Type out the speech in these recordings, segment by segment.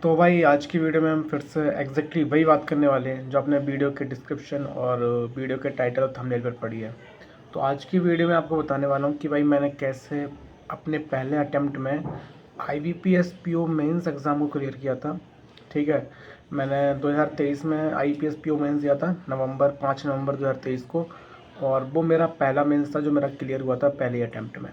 तो भाई आज की वीडियो में हम फिर से एग्जैक्टली वही बात करने वाले हैं जो आपने वीडियो के डिस्क्रिप्शन और वीडियो के टाइटल और थंबनेल पर पढ़ी है। तो आज की वीडियो में आपको बताने वाला हूँ कि भाई मैंने कैसे अपने पहले अटेम्प्ट में IBPS PO मेंस एग्ज़ाम को क्लियर किया था। ठीक है, मैंने 2023 में IBPS PO मेंस दिया था 5 नवंबर 2023 को, और वो मेरा पहला मेंस था जो मेरा क्लियर हुआ था पहले अटेम्प्ट में।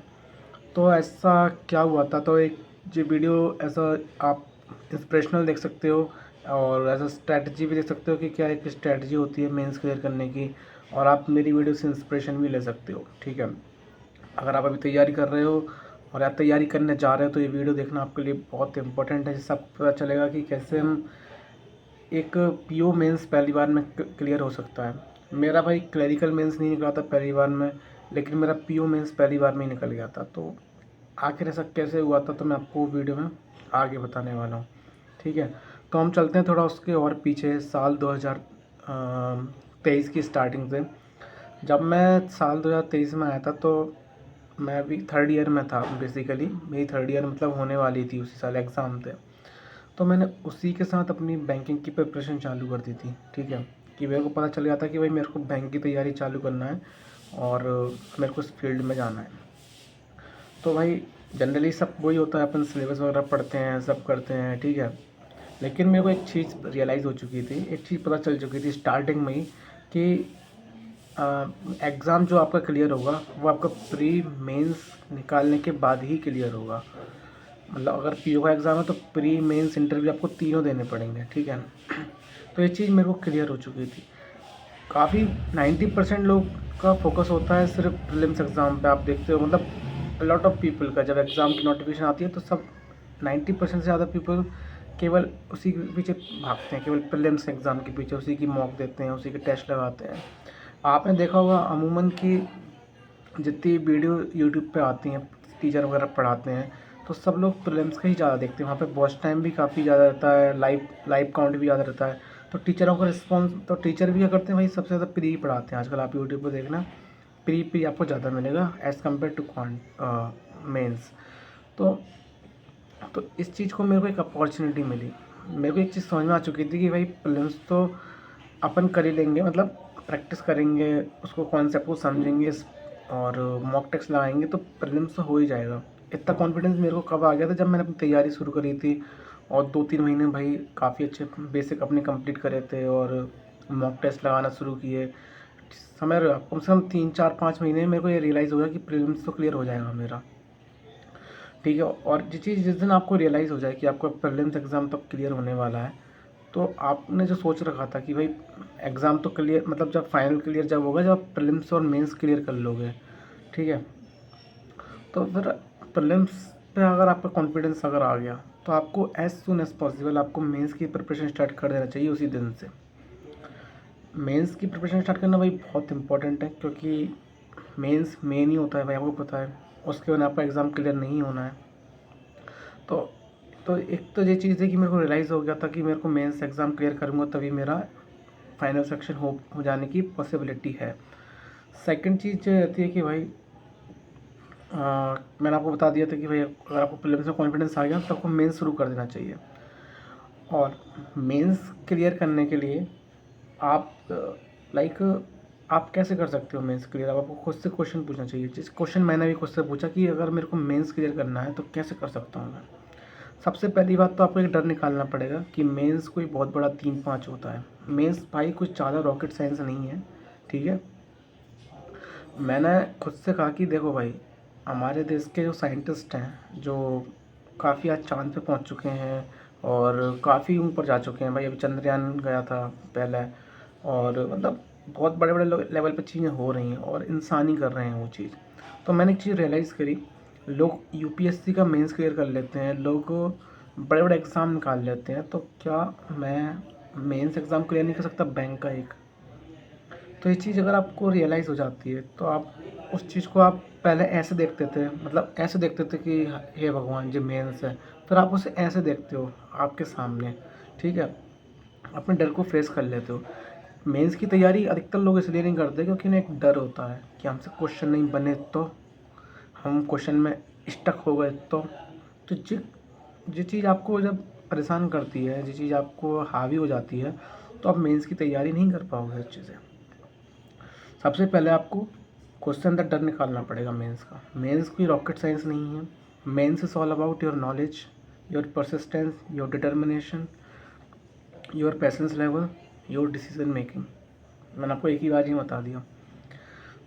तो ऐसा क्या हुआ था, तो एक जो वीडियो ऐसा आप इंस्पिरेशनल देख सकते हो और एज अ स्ट्रैटेजी भी देख सकते हो कि क्या एक स्ट्रैटेजी होती है मेंस क्लियर करने की, और आप मेरी वीडियो से इंस्पिरेशन भी ले सकते हो। ठीक है, अगर आप अभी तैयारी कर रहे हो और आप तैयारी करने जा रहे हो तो ये वीडियो देखना आपके लिए बहुत इंपॉर्टेंट है, जिससे आपको पता चलेगा कि कैसे हम एक PO मेंस पहली बार में क्लियर हो सकता है। मेरा भाई क्लरिकल मेंस नहीं निकला था पहली बार में, लेकिन मेरा PO मेंस पहली बार में ही निकल गया था। तो आखिर ऐसा कैसे हुआ था तो मैं आपको वीडियो में आगे बताने वाला हूँ। ठीक है, तो हम चलते हैं थोड़ा उसके और पीछे, साल 2023 की स्टार्टिंग से। जब मैं साल 2023 में आया था तो मैं भी थर्ड ईयर में था। बेसिकली मेरी थर्ड ईयर मतलब होने वाली थी, उसी साल एग्ज़ाम थे। तो मैंने उसी के साथ अपनी बैंकिंग की प्रिपरेशन चालू कर दी थी। ठीक है, कि मेरे को पता चल गया था कि भाई मेरे को बैंक की तैयारी चालू करना है और मेरे को इस फील्ड में जाना है। तो भाई जनरली सब वही होता है, अपन सिलेबस वगैरह पढ़ते हैं, सब करते हैं। ठीक है, लेकिन मेरे को एक चीज़ रियलाइज़ हो चुकी थी, एक चीज़ पता चल चुकी थी स्टार्टिंग में ही कि एग्ज़ाम जो आपका क्लियर होगा वो आपका प्री मेंस निकालने के बाद ही क्लियर होगा। मतलब अगर PO का एग्ज़ाम है तो प्री मेंस इंटरव्यू आपको तीनों देने पड़ेंगे। ठीक है, तो ये चीज़ मेरे को क्लियर हो चुकी थी। काफ़ी 90% लोग का फोकस होता है सिर्फ प्रीलिम्स एग्ज़ाम पे, आप देखते हो। मतलब लॉट ऑफ पीपल का जब एग्ज़ाम की नोटिफिकेशन आती है तो सब 90% से ज़्यादा पीपल केवल उसी के पीछे भागते हैं, केवल प्रीलिम्स एग्ज़ाम के पीछे, उसी की मॉक देते हैं, उसी के टेस्ट लगाते हैं। आपने देखा होगा अमूमन कि जितनी वीडियो यूट्यूब पे आती हैं, टीचर वगैरह पढ़ाते हैं, तो सब लोग प्रीलिम्स का ही ज़्यादा देखते हैं। वहाँ पे वॉच टाइम भी काफ़ी ज़्यादा रहता है, लाइव काउंट भी ज़्यादा रहता है। तो टीचरों का रिस्पॉन्स, तो टीचर भी क्या करते हैं भाई, सबसे ज़्यादा प्री ही पढ़ाते हैं आजकल। आप यूट्यूब पर देखना, प्री आपको ज़्यादा मिलेगा एज़ कम्पेयर टू मेंस। तो इस चीज़ को मेरे को एक अपॉर्चुनिटी मिली। मेरे को एक चीज़ समझ में आ चुकी थी कि भाई प्रीलिम्स तो अपन कर ही लेंगे, मतलब प्रैक्टिस करेंगे, उसको कॉन्सेप्ट को समझेंगे और मॉक टेस्ट लगाएंगे तो प्रीलिम्स तो हो ही जाएगा। इतना कॉन्फिडेंस मेरे को कब आ गया था, जब मैंने अपनी तैयारी शुरू करी थी और 2-3 महीने भाई काफ़ी अच्छे बेसिक अपने कंप्लीट करे थे और मॉक टेस्ट लगाना शुरू किए। समय कम से कम 3-4-5 महीने में मेरे को ये रियलाइज़ हो गया कि प्रीलिम्स तो क्लियर हो जाएगा मेरा। ठीक है, और ये चीज़ जिस दिन आपको रियलाइज़ हो जाए कि आपका प्रीलिम्स एग्ज़ाम तब क्लियर होने वाला है, तो आपने जो सोच रखा था कि भाई एग्ज़ाम तो क्लियर, मतलब जब फाइनल क्लियर जब होगा, जब आप प्रीलिम्स और मेंस क्लियर कर लोगे। ठीक है, तो फिर प्रीलिम्स पे अगर आपका कॉन्फिडेंस अगर आ गया तो आपको एज़ सून एज़ पॉसिबल आपको मेंस की प्रिपरेशन स्टार्ट कर देना चाहिए उसी दिन से। मेंस की प्रिपरेशन स्टार्ट करना भाई बहुत इंपॉर्टेंट है, क्योंकि मेंस मेन ही होता है भाई, आपको पता है। उसके बिना आपका एग्ज़ाम क्लियर नहीं होना है। तो एक तो ये चीज़ है कि मेरे को रियलाइज़ हो गया था कि मेरे को मेंस एग्ज़ाम क्लियर करूँगा तभी मेरा फाइनल सेक्शन हो जाने की पॉसिबिलिटी है। सेकंड चीज़ जो रहती है कि भाई मैंने आपको बता दिया था कि भाई अगर आपको प्रीलिम्स में कॉन्फिडेंस आ गया तो आपको मेंस शुरू कर देना चाहिए। और मेंस क्लियर करने के लिए आप लाइक आप कैसे कर सकते हो मेंस क्लियर, आपको खुद से क्वेश्चन पूछना चाहिए। जिस क्वेश्चन मैंने भी खुद से पूछा कि अगर मेरे को मेंस क्लियर करना है तो कैसे कर सकता हूँ मैं। सबसे पहली बात तो आपको एक डर निकालना पड़ेगा कि मेंस कोई बहुत बड़ा 3-5 होता है। मेंस भाई कुछ ज़्यादा रॉकेट साइंस नहीं है। ठीक है, मैंने खुद से कहा कि देखो भाई, हमारे देश के जो साइंटिस्ट हैं जो काफ़ी आज चाँद पे पहुंच चुके हैं और काफ़ी ऊपर जा चुके हैं भाई। अभी चंद्रयान गया था पहले, और मतलब बहुत बड़े बड़े लेवल पे चीज़ें हो रही हैं और इंसान ही कर रहे हैं वो चीज़। तो मैंने एक चीज़ रियलाइज़ करी, लोग UPSC का मेंस क्लियर कर लेते हैं, लोग बड़े बड़े एग्ज़ाम निकाल लेते हैं, तो क्या मैं मेंस एग्ज़ाम क्लियर नहीं कर सकता बैंक का एक। तो ये चीज़ अगर आपको रियलाइज़ हो जाती है तो आप उस चीज़ को आप पहले ऐसे देखते थे, मतलब ऐसे देखते थे कि हे भगवान जी मेंस है, फिर आप उसे ऐसे देखते हो आपके सामने। ठीक है, अपने डर को फेस कर लेते हो। मेंस की तैयारी अधिकतर लोग इसलिए नहीं करते क्योंकि उन्हें एक डर होता है कि हमसे क्वेश्चन नहीं बने तो, हम क्वेश्चन में स्टक हो गए तो। ये चीज़ आपको जब परेशान करती है, जो चीज़ आपको हावी हो जाती है, तो आप मेंस की तैयारी नहीं कर पाओगे अच्छे से। सबसे पहले आपको क्वेश्चन का डर निकालना पड़ेगा मेंस का। मेंस कोई रॉकेट साइंस नहीं है। Mains is all about your knowledge, your persistence, your determination, your patience level, your decision making. मैंने आपको एक ही बार ही बता दिया।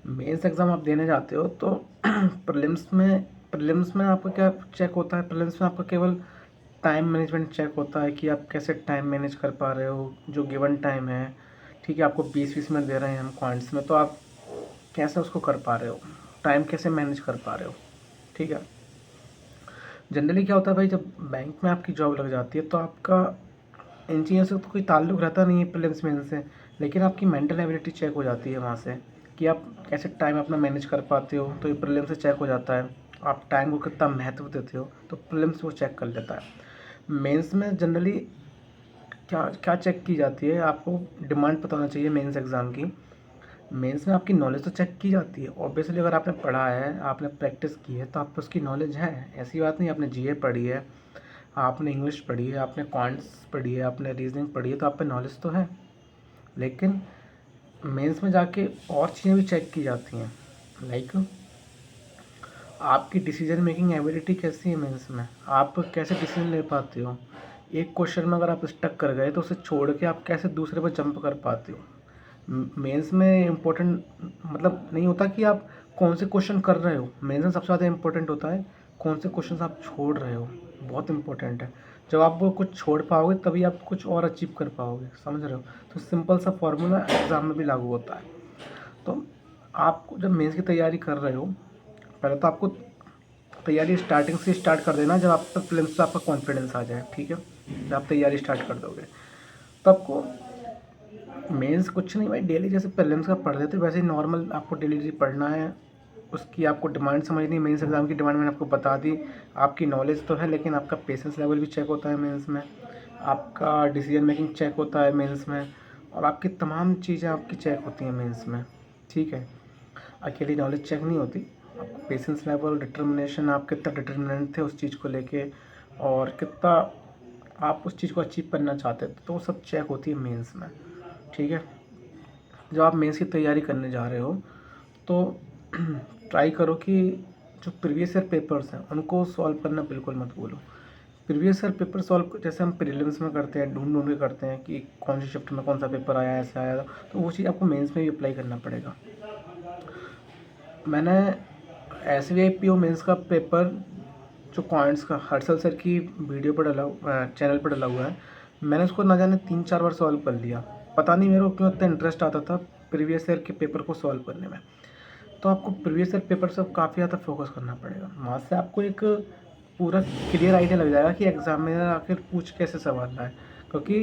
मेंस एग्ज़ाम आप देने जाते हो तो प्रीलिम्स में आपका क्या चेक होता है? प्रीलिम्स में आपका केवल टाइम मैनेजमेंट चेक होता है कि आप कैसे टाइम मैनेज कर पा रहे हो, जो गिवन टाइम है। ठीक है, आपको 20-20 मिनट दे रहे हैं हम क्वांट्स में, तो आप कैसे उसको कर पा रहे हो, टाइम कैसे मैनेज कर पा रहे हो। ठीक है, जनरली क्या होता है भाई, जब बैंक में आपकी जॉब लग जाती है तो आपका इन चीज़ों से तो कोई ताल्लुक़ रहता नहीं है प्रीलिम्स मेंस से, लेकिन आपकी मेंटल एबिलिटी चेक हो जाती है वहाँ से कि आप कैसे टाइम अपना मैनेज कर पाते हो, तो ये प्रीलिम्स से चेक हो जाता है। आप टाइम को कितना महत्व देते हो, तो प्रीलिम्स वो चेक कर लेता है। मेंस में जनरली क्या क्या चेक की जाती है, आपको डिमांड पता होना चाहिए मेंस एग्ज़ाम की। मेंस में आपकी नॉलेज तो चेक की जाती है ऑब्वियसली। अगर आपने पढ़ा है, आपने प्रैक्टिस की है, तो आप पे उसकी नॉलेज है। ऐसी बात नहीं आपने जीए पढ़ी है, आपने इंग्लिश पढ़ी है, आपने क्वांट्स पढ़ी है, आपने रीजनिंग पढ़ी है, तो आप पे नॉलेज तो है। लेकिन मेंस में जाके और चीज़ें भी चेक की जाती हैं, लाइक आपकी डिसीजन मेकिंग एबिलिटी कैसी है मेंस में, आप कैसे डिसीजन ले पाते हो। एक क्वेश्चन में अगर आप स्टक कर गए तो उसे छोड़ के आप कैसे दूसरे पर जंप कर पाते हो। मेंस में इम्पोर्टेंट मतलब नहीं होता कि आप कौन से क्वेश्चन कर रहे हो, मेंस में सबसे ज़्यादा इम्पोर्टेंट होता है कौन से क्वेश्चन आप छोड़ रहे हो, बहुत इंपॉर्टेंट है। जब आप वो कुछ छोड़ पाओगे तभी आप कुछ और अचीव कर पाओगे, समझ रहे हो। तो सिंपल सा फॉर्मूला एग्ज़ाम में भी लागू होता है। तो आप जब मेंस की तैयारी कर रहे हो, पहले तो आपको तैयारी स्टार्टिंग से स्टार्ट कर देना, जब आप तक प्रीलिम्स पे आपका कॉन्फिडेंस आ जाए। ठीक है, जब आप तैयारी स्टार्ट कर दोगे तो आपको मेंस कुछ नहीं भाई, डेली जैसे प्रीलिम्स का पढ़ लेते वैसे ही नॉर्मल आपको डेली पढ़ना है। उसकी आपको डिमांड समझनी है, मेंस एग्ज़ाम की डिमांड मैंने आपको बता दी। आपकी नॉलेज तो है, लेकिन आपका पेशेंस लेवल भी चेक होता है मेंस में, आपका डिसीजन मेकिंग चेक होता है मेंस में, और आपकी तमाम चीज़ें आपकी चेक होती हैं मेंस में। ठीक है, अकेली नॉलेज चेक नहीं होती, आपका पेशेंस लेवल, डिटर्मिनेशन, आप कितना डिटर्मिनेंट थे उस चीज़ को लेके, और कितना आप उस चीज़ को अचीव करना चाहते थे, तो वो सब चेक होती है मेंस में। ठीक है, जब आप मेंस की तैयारी करने जा रहे हो तो ट्राई करो कि जो प्रीवियस ईयर पेपर्स हैं उनको सॉल्व करना बिल्कुल मत भूलो। प्रीवियस ईयर पेपर सॉल्व जैसे हम प्रीलिम्स में करते हैं, ढूंढ ढूंढ के करते हैं कि कौन सी शिफ्ट में कौन सा पेपर आया, ऐसे आया, तो वो चीज़ आपको मेंस में भी अप्लाई करना पड़ेगा। मैंने SBI PO मेंस का पेपर जो क्वांट्स का हर्षल सर की वीडियो पर चैनल पर डला हुआ है, मैंने उसको ना जाने 3-4 बार सॉल्व कर लिया। पता नहीं मेरे को क्यों इतना इंटरेस्ट आता था प्रीवियस ईयर के पेपर को सॉल्व करने में। तो आपको प्रीवियस ईयर पेपर से काफ़ी ज़्यादा फोकस करना पड़ेगा। वहाँ से आपको एक पूरा क्लियर आइडिया लग जाएगा कि एग्जामिनर आखिर पूछ कैसे सवाल रहा है। क्योंकि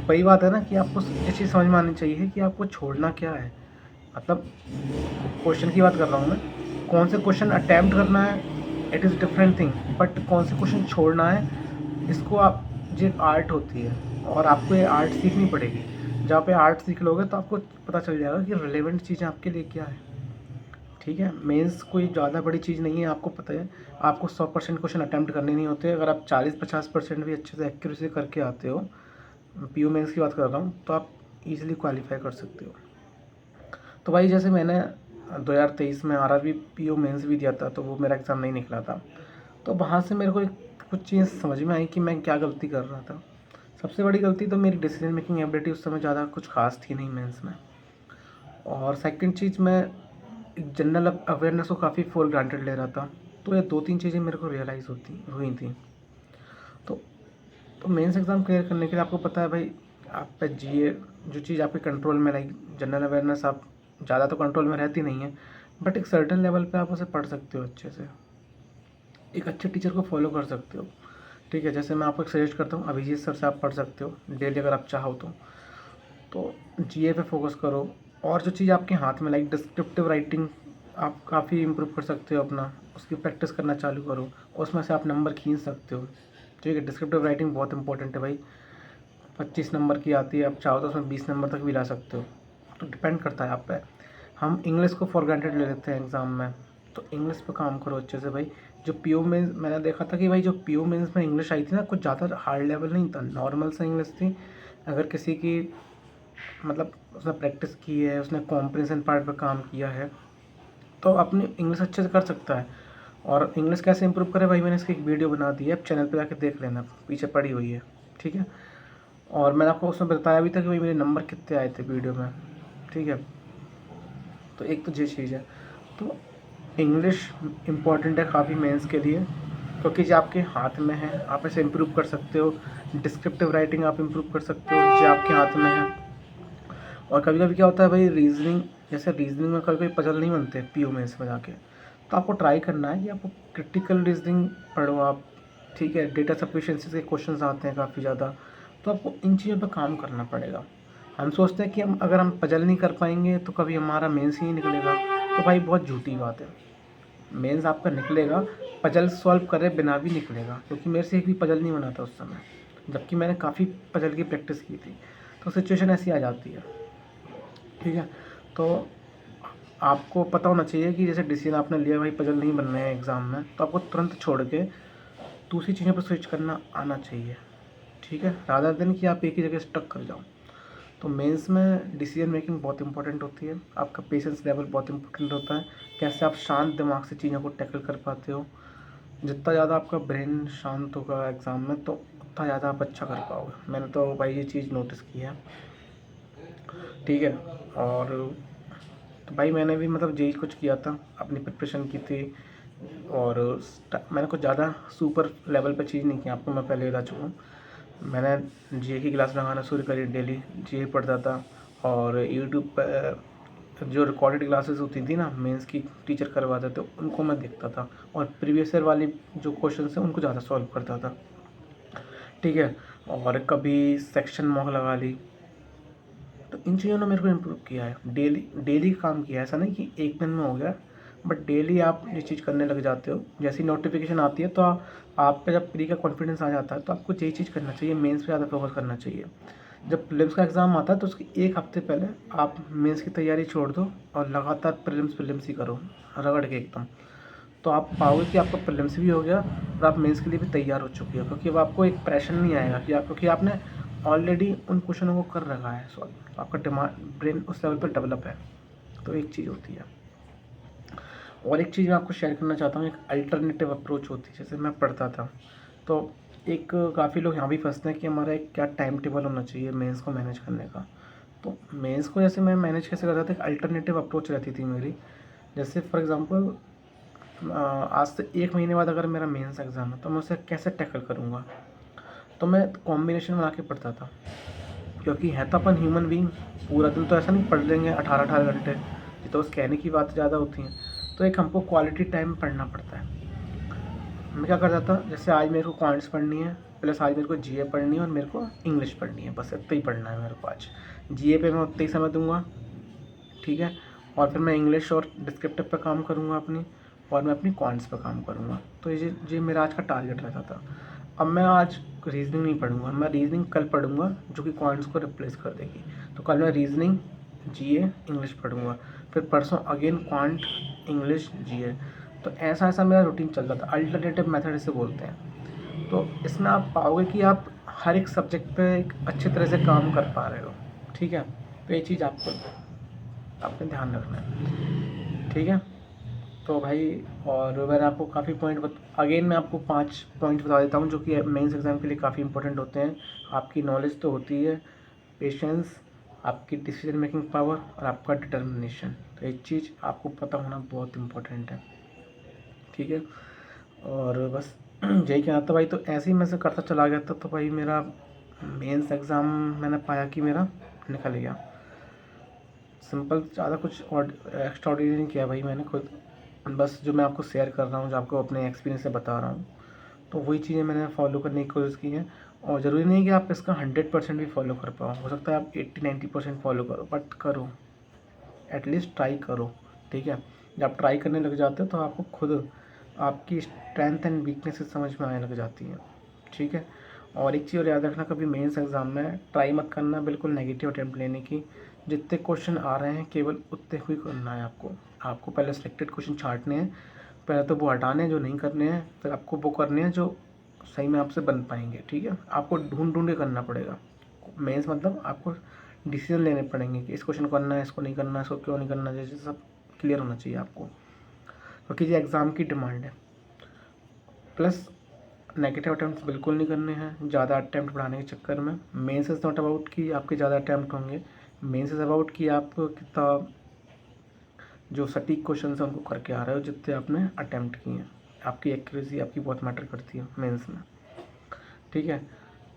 वही बात है ना कि आपको ये चीज़ समझ में आनी चाहिए कि आपको छोड़ना क्या है। मतलब क्वेश्चन की बात कर रहा हूँ मैं, कौन से क्वेश्चन अटैम्प्ट करना है it is different thing, but कौन से क्वेश्चन छोड़ना है इसको आप, ये आर्ट होती है और आपको ये आर्ट सीखनी पड़ेगी। जब आप ये आर्ट सीख लोगे तो आपको पता चल जाएगा कि रिलेवेंट चीज़ें आपके लिए क्या है। ठीक है, मेंस कोई ज़्यादा बड़ी चीज़ नहीं है, आपको पता है। आपको 100% क्वेश्चन अटैम्प्ट करने नहीं होते। अगर आप 40-50% भी अच्छे से एक्यूरेसी करके आते हो, PO मेंस की बात कर रहा हूँ, तो आप ईजिली क्वालिफाई कर सकते हो। तो भाई जैसे मैंने 2023 में RRB PO मेंस भी दिया था, तो वो मेरा एग्ज़ाम नहीं निकला था। तो वहाँ से मेरे को कुछ चीज़ समझ में आई कि मैं क्या गलती कर रहा था। सबसे बड़ी गलती तो मेरी डिसीजन मेकिंग एबिलिटी उस समय ज़्यादा कुछ खास थी नहीं मेंस में। और सेकंड चीज़, मैं जनरल अवेयरनेस को काफ़ी फॉर ग्रांटेड ले रहा था। तो ये 2-3 चीज़ें मेरे को रियलाइज़ हुई थी। तो मेंस एग्ज़ाम क्लियर करने के लिए आपको पता है भाई, आप पे जीए जो चीज़ आपके कंट्रोल में, लाइक जनरल अवेयरनेस, आप ज़्यादा तो कंट्रोल में रहती नहीं है, बट एक सर्टेन लेवल पे आप उसे पढ़ सकते हो अच्छे से, एक अच्छे टीचर को फॉलो कर सकते हो। ठीक है, जैसे मैं आपको एक सजेस्ट करता हूँ, अभिजीत सर से आप पढ़ सकते हो डेली अगर आप चाहो तो जीए पे फोकस करो। और जो चीज़ आपके हाथ में, लाइक डिस्क्रिप्टिव राइटिंग, आप काफ़ी इम्प्रूव कर सकते हो अपना, उसकी प्रैक्टिस करना चालू करो, उसमें से आप नंबर खींच सकते हो। ठीक है, डिस्क्रिप्टिव राइटिंग बहुत इंपॉर्टेंट है भाई। 25 नंबर की आती है, आप चाहो तो उसमें 20 नंबर तक भी ला सकते हो, तो डिपेंड करता है आप पे। हम इंग्लिश को फॉर ग्रांटेड ले लेते हैं एग्ज़ाम में, तो इंग्लिश पे काम करो अच्छे से भाई। जो पीओ मेंस मैंने देखा था कि भाई जो पीओ मेंस में इंग्लिश आई थी ना, कुछ ज़्यादा हार्ड लेवल नहीं था, नॉर्मल सा इंग्लिश थी। अगर किसी की मतलब उसने प्रैक्टिस की है, उसने कॉम्प्रिहेंशन पार्ट पे काम किया है, तो अपनी इंग्लिश अच्छे से कर सकता है। और इंग्लिश कैसे इंप्रूव करे भाई, मैंने इसकी एक वीडियो बना दी है, आप चैनल पे जाके देख लेना, पीछे पड़ी हुई है, ठीक है। और मैंने आपको उसमें बताया भी था कि भाई मेरे नंबर कितने आए थे वीडियो में, ठीक है। तो एक तो ये चीज़ है, तो इंग्लिश इम्पॉर्टेंट है काफ़ी मेंस के लिए, क्योंकि जो आपके हाथ में है आप इसे इम्प्रूव कर सकते हो। डिस्क्रिप्टिव राइटिंग आप इम्प्रूव कर सकते हो, जो आपके हाथ में है। और कभी कभी क्या होता है भाई, रीजनिंग, जैसे रीजनिंग में कभी कभी पजल नहीं बनते पीओ मेंस में जाके, तो आपको ट्राई करना है कि आपको क्रिटिकल रीजनिंग पढ़ो आप, ठीक है। डेटा सफिशिएंसी के क्वेश्चंस आते हैं काफ़ी ज़्यादा, तो आपको इन चीज़ों पर काम करना पड़ेगा। हम सोचते हैं कि हम अगर हम पजल नहीं कर पाएंगे तो कभी हमारा मेंस ही नहीं निकलेगा, तो भाई बहुत झूठी बात है। मेंस आपका निकलेगा, पजल सॉल्व करे बिना भी निकलेगा, क्योंकि मेरे से एक भी पजल नहीं बना था उस समय, जबकि मैंने काफ़ी पजल की प्रैक्टिस की थी। तो सिचुएशन ऐसी आ जाती है, ठीक है। तो आपको पता होना चाहिए कि जैसे डिसीजन आपने लिया भाई पजल नहीं बनना है एग्ज़ाम में, तो आपको तुरंत छोड़ के दूसरी चीज़ों पर स्विच करना आना चाहिए, ठीक है, रादर देन कि आप एक ही जगह स्टक कर जाओ। तो मेंस में डिसीजन मेकिंग बहुत इंपॉर्टेंट होती है, आपका पेशेंस लेवल बहुत इंपॉर्टेंट होता है, कैसे आप शांत दिमाग से चीज़ों को टैकल कर पाते हो। जितना ज़्यादा आपका ब्रेन शांत होगा एग्ज़ाम में, तो उतना ज़्यादा आप अच्छा कर पाओगे। मैंने तो भाई ये चीज़ नोटिस की है, ठीक है। और तो भाई मैंने भी मतलब यही कुछ किया था, अपनी प्रिपरेशन की थी। और मैंने कुछ ज़्यादा सुपर लेवल पे चीज़ नहीं की, आपको मैं पहले बता चुका हूँ। मैंने जीए की क्लास लगाना शुरू करी, डेली जीए पढ़ता था। और यूट्यूब पर जो रिकॉर्डेड क्लासेस होती थी ना, मेंस की टीचर करवाते थे, उनको मैं देखता था, और प्रीवियस ईयर वाली जो क्वेश्चन हैं उनको ज़्यादा सॉल्व करता था, ठीक है। और कभी सेक्शन मॉक लगा ली। तो इन चीज़ों ने मेरे को इम्प्रूव किया है, डेली डेली काम किया है, ऐसा नहीं कि एक दिन में हो गया, बट डेली आप ये चीज़ करने लग जाते हो। जैसी नोटिफिकेशन आती है तो आप पे जब प्री का कॉन्फिडेंस आ जाता है, तो आपको यही चीज़ करना चाहिए, मेंस पे ज़्यादा फोकस करना चाहिए। जब प्रीलिम्स का एग्ज़ाम आता है तो उसके एक हफ्ते पहले आप मेंस की तैयारी छोड़ दो और लगातार प्रीलिम्स ही करो, रगड़ के एकदम। तो आप पाओगे कि आपका प्रीलिम्स भी हो गया और आप मेंस के लिए भी तैयार हो चुके हो, क्योंकि अब आपको एक प्रेशर नहीं आएगा कि आप, क्योंकि आपने ऑलरेडी उन क्वेश्चनों को कर रखा है सॉल्व, आपका दिमाग ब्रेन उस लेवल पर डेवलप है। तो एक चीज़ होती है। और एक चीज़ मैं आपको शेयर करना चाहता हूँ, एक अल्टरनेटिव अप्रोच होती है। जैसे मैं पढ़ता था, तो एक काफ़ी लोग यहाँ भी फंसते हैं कि हमारा एक क्या टाइम टेबल होना चाहिए मेंस को मैनेज करने का। तो मेंस को जैसे मैं मैनेज कैसे करता था, एक अल्टरनेटिव अप्रोच रहती थी मेरी। जैसे फॉर एग्ज़ाम्पल आज से 1 महीने बाद अगर मेरा मेंस एग्ज़ाम है, तो मैं उसे कैसे टैकल करूँगा। तो मैं कॉम्बिनेशन बना के पढ़ता था, क्योंकि है तो अपन ह्यूमन बीइंग, पूरा दिन तो ऐसा नहीं पढ़ लेंगे 18-18 घंटे, ये तो बस कहने की बात ज़्यादा होती हैं। तो एक हमको क्वालिटी टाइम पढ़ना पड़ता है। मैं क्या करता था, जैसे आज मेरे को क्वांट्स पढ़नी है, प्लस आज मेरे को जीए पढ़नी है और मेरे को इंग्लिश पढ़नी है, बस इतना ही पढ़ना है मेरे को आज। जीए पे मैं उतना ही समय दूंगा, ठीक है। और फिर मैं इंग्लिश और डिस्क्रिप्टिव पे काम करूँगा अपनी, और मैं अपनी क्वांट्स पे काम करूँगा। तो ये मेरा आज का टारगेट रहता था। अब मैं आज रीजनिंग नहीं पढ़ूंगा, मैं रीजनिंग कल पढ़ूंगा, जो कि क्वांट्स को रिप्लेस कर देगी। तो कल मैं रीजनिंग, जीए, इंग्लिश पढ़ूंगा, फिर परसों अगेन क्वांट, इंग्लिश, जीए। तो ऐसा ऐसा मेरा रूटीन चलता था, अल्टरनेटिव मेथड इसे बोलते हैं। तो इसमें आप पाओगे कि आप हर एक सब्जेक्ट पे एक अच्छी तरह से काम कर पा रहे हो, ठीक है। तो ये चीज़ आपको ध्यान रखना है, ठीक है। तो भाई, और मैंने आपको काफ़ी अगेन मैं आपको 5 पॉइंट बता देता हूँ, जो कि मेंस एग्ज़ाम के लिए काफ़ी इंपॉर्टेंट होते हैं। आपकी नॉलेज तो होती है, पेशेंस, आपकी डिसीजन मेकिंग पावर और आपका डिटर्मिनेशन। तो एक चीज़ आपको पता होना बहुत इम्पोर्टेंट है, ठीक है। और बस यही कहना था भाई। तो ऐसे ही मैं से करता चला गया था, तो भाई मेरा मेंस एग्ज़ाम मैंने पाया कि मेरा निकल गया। सिंपल, ज़्यादा कुछ और एक्स्ट्राऑर्डिनरी नहीं किया भाई मैंने खुद, बस जो मैं आपको शेयर कर रहा हूँ, जो आपको अपने एक्सपीरियंस से बता रहा हूँ, तो वही चीज़ें मैंने फॉलो करने की कोशिश की हैं। और ज़रूरी नहीं है कि आप इसका 100% भी फॉलो कर पाओ, हो सकता है आप 80-90% फॉलो करो, बट करो, एटलीस्ट ट्राई करो, ठीक है। जब आप ट्राई करने लग जाते हो तो आपको खुद आपकी स्ट्रेंथ एंड वीकनेसेस समझ में आने लग जाती हैं, ठीक है। और एक चीज़ और याद रखना, कभी मेंस एग्ज़ाम में ट्राई मत करना बिल्कुल नेगेटिव अटेम्प्ट लेने की। जितने क्वेश्चन आ रहे हैं केवल उतने ही करना है आपको। आपको पहले सिलेक्टेड क्वेश्चन छांटने हैं, पहले तो वो हटाने हैं जो नहीं करने हैं, फिर आपको वो करने हैं जो सही में आपसे बन पाएंगे। ठीक है, आपको ढूंढ ढूंढ के करना पड़ेगा। मेंस मतलब आपको डिसीजन लेने पड़ेंगे कि इस क्वेश्चन को करना है, इसको नहीं करना है, इसको क्यों नहीं करना, जैसे सब क्लियर होना चाहिए आपको, क्योंकि ये एग्ज़ाम की डिमांड है। प्लस नेगेटिव अटैम्प्ट बिल्कुल नहीं करने हैं ज़्यादा अटैम्प्ट बढ़ाने के चक्कर में। मेंस इज़ नॉट अबाउट कि आपके ज़्यादा अटैम्प्ट होंगे, मेंस इज़ अबाउट कि आप कितना जो सटीक क्वेश्चन है उनको करके आ रहे हो जितने आपने अटैम्प्ट किए हैं। आपकी एक्यूरेसी आपकी बहुत मैटर करती है मेंस में। ठीक है,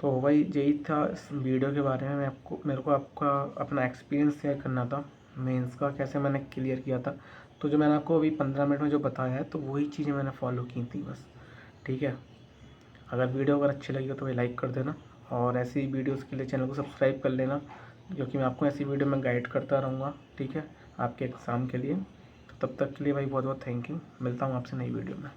तो वही यही था इस वीडियो के बारे में। मेरे को आपका अपना एक्सपीरियंस शेयर करना था मेंस का, कैसे मैंने क्लियर किया था। तो जो मैंने आपको अभी 15 मिनट में जो बताया है, तो वही चीज़ें मैंने फॉलो की थी बस। ठीक है, अगर वीडियो अगर अच्छी लगी हो तो भाई लाइक कर देना, और ऐसी वीडियोस के लिए चैनल को सब्सक्राइब कर लेना, क्योंकि मैं आपको ऐसी वीडियो में गाइड करता रहूँगा। ठीक है, आपके एग्ज़ाम के लिए। तो तब तक के लिए भाई बहुत बहुत थैंक यू। मिलता हूँ आपसे नई वीडियो में।